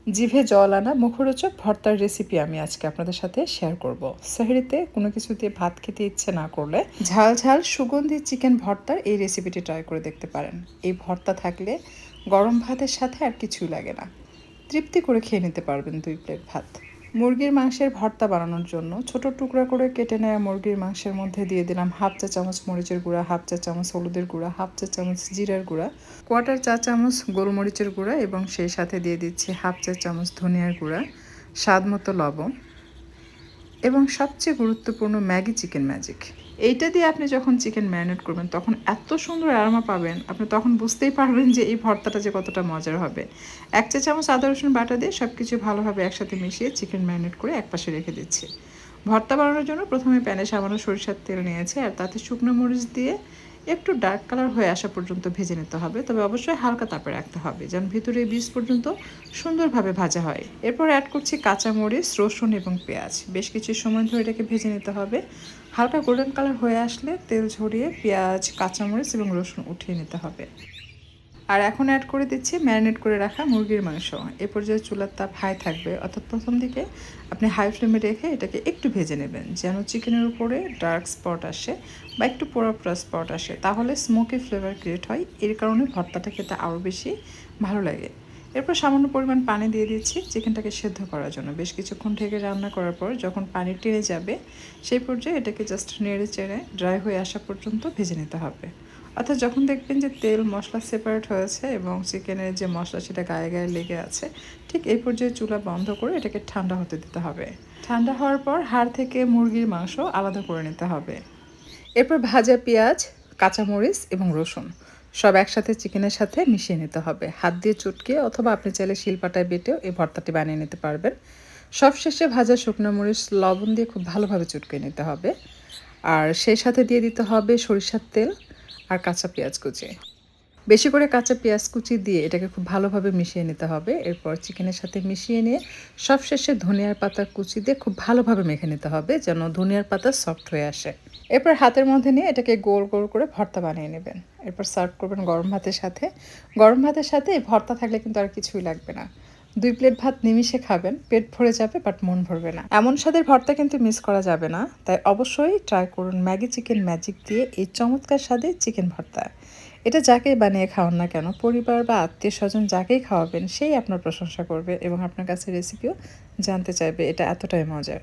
জিভে জল আনা মুখরোচক ভর্তার রেসিপি আমি আজকে আপনাদের সাথে শেয়ার করব। সেহরিতে কোনো কিছু দিয়ে ভাত খেতে ইচ্ছে না করলে ঝাল ঝাল সুগন্ধি চিকেন ভর্তার এই রেসিপিটি ট্রাই করে দেখতে পারেন। এই ভর্তা থাকলে গরম ভাতের সাথে আর কিছুই লাগে না, তৃপ্তি করে খেয়ে নিতে পারবেন 2 প্লেট ভাত। মুরগির মাংসের ভর্তা বানানোর জন্য ছোট টুকরা করে কেটে নেওয়া মুরগির মাংসের মধ্যে দিয়ে দিলাম হাফ চা চামচ মরিচের গুঁড়া, হাফ চা চামচ হলুদের গুঁড়া, হাফ চা চামচ জিরার গুঁড়া, কোয়ার্টার চা চামচ গোলমরিচের গুঁড়া এবং সেই সাথে দিয়ে দিচ্ছি হাফ চা চামচ ধনিয়ার গুঁড়া, স্বাদ মতো লবণ এবং সবচেয়ে গুরুত্বপূর্ণ ম্যাগি চিকেন ম্যাজিক। এইটা দিয়ে আপনি যখন চিকেন ম্যারিনেট করবেন তখন এত সুন্দর অ্যারোমা পাবেন, আপনি তখন বুঝতেই পারবেন যে এই ভর্তাটা যে কতটা মজার হবে। 1 চা চামচ আদা রসুন বাটা দিয়ে সব কিছু ভালোভাবে একসাথে মিশিয়ে চিকেন ম্যারিনেট করে একপাশে রেখে দিচ্ছি। ভর্তা বানানোর জন্য প্রথমে প্যানে সামান্য সরিষার তেল নিয়েছি আর তাতে শুকনো মরিচ দিয়ে একটু ডার্ক কালার হয়ে আসা পর্যন্ত ভেজে নিতে হবে, তবে অবশ্যই হালকা তাপে রাখতে হবে যেন ভিতরে বীজ পর্যন্ত সুন্দরভাবে ভাজা হয়। এরপর অ্যাড করছি কাঁচামরিচ, রসুন এবং পেঁয়াজ। বেশ কিছু সময় ধরে এটাকে ভেজে নিতে হবে। হালকা গোল্ডেন কালার হয়ে আসলে তেল ঝরিয়ে পেঁয়াজ, কাঁচামরিচ এবং রসুন উঠিয়ে নিতে হবে। আর এখন অ্যাড করে দিচ্ছি ম্যারিনেট করে রাখা মুরগির মাংস। এ পর্যায়ে চুলার তাপ হাই থাকবে, অর্থাৎ প্রথম দিকে আপনি হাই ফ্লেমে রেখে এটাকে একটু ভেজে নেবেন যেন চিকেনের উপরে ডার্ক স্পট আসে বা একটু পোড়া পোড়া স্পট আসে, তাহলে স্মোকি ফ্লেভার ক্রিয়েট হয়। এর কারণে ভর্তাটা খেতে আরও বেশি ভালো লাগে। এরপর সামান্য পরিমাণ পানি দিয়ে দিচ্ছি চিকেনটাকে সেদ্ধ করার জন্য। বেশ কিছুক্ষণ ঢেকে রান্না করার পর যখন পানি টেনে যাবে সেই পর্যায়ে এটাকে জাস্ট নেড়ে চেড়ে ড্রাই হয়ে আসা পর্যন্ত ভেজে নিতে হবে। অর্থাৎ যখন দেখবেন যে তেল মশলা সেপারেট হয়েছে এবং চিকেনের যে মশলা সেটা গায়ে গায়ে লেগে আছে, ঠিক এই পর্যায়ে চুলা বন্ধ করে এটাকে ঠান্ডা হতে দিতে হবে। ঠান্ডা হওয়ার পর হাড় থেকে মুরগির মাংস আলাদা করে নিতে হবে। এরপর ভাজা পেঁয়াজ, কাঁচামরিচ এবং রসুন সব একসাথে চিকেনের সাথে মিশিয়ে নিতে হবে। হাত দিয়ে চটকে অথবা আপনি চাইলে শিলপাটায় বেটেও এই ভর্তাটি বানিয়ে নিতে পারবেন। সবশেষে ভাজা শুকনো মরিচ লবণ দিয়ে খুব ভালোভাবে চটকে নিতে হবে। আর সেই সাথে দিয়ে দিতে হবে সরিষার তেল আর কাঁচা পেঁয়াজ কুচি। বেশি করে কাঁচা পেঁয়াজ কুচি দিয়ে এটাকে খুব ভালোভাবে মিশিয়ে নিতে হবে। এরপর চিকেনের সাথে মিশিয়ে নিয়ে সবশেষে ধনিয়ার পাতা কুচি দিয়ে খুব ভালোভাবে মেখে নিতে হবে যেন ধনিয়ার পাতা সফট হয়ে আসে। এরপর হাতের মধ্যে নিয়ে এটাকে গোল গোল করে ভর্তা বানিয়ে নেবেন। এরপর সার্ভ করবেন গরম ভাতের সাথে। গরম ভাতের সাথে এই ভর্তা থাকলে কিন্তু আর কিছুই লাগবে না। 2 প্লেট ভাত নিমিষে খাবেন, পেট ভরে যাবে বাট মন ভরবে না। এমন স্বাদের ভর্তা কিন্তু মিস করা যাবে না, তাই অবশ্যই ট্রাই করুন ম্যাগি চিকেন ম্যাজিক দিয়ে এই চমৎকার স্বাদের চিকেন ভর্তা। এটা যাকেই বানিয়ে খাওয়ান না কেন, পরিবার বা আত্মীয় স্বজন যাকেই খাওয়াবেন সেই আপনার প্রশংসা করবে এবং আপনার কাছে রেসিপিও জানতে চাইবে, এটা এতটাই মজার।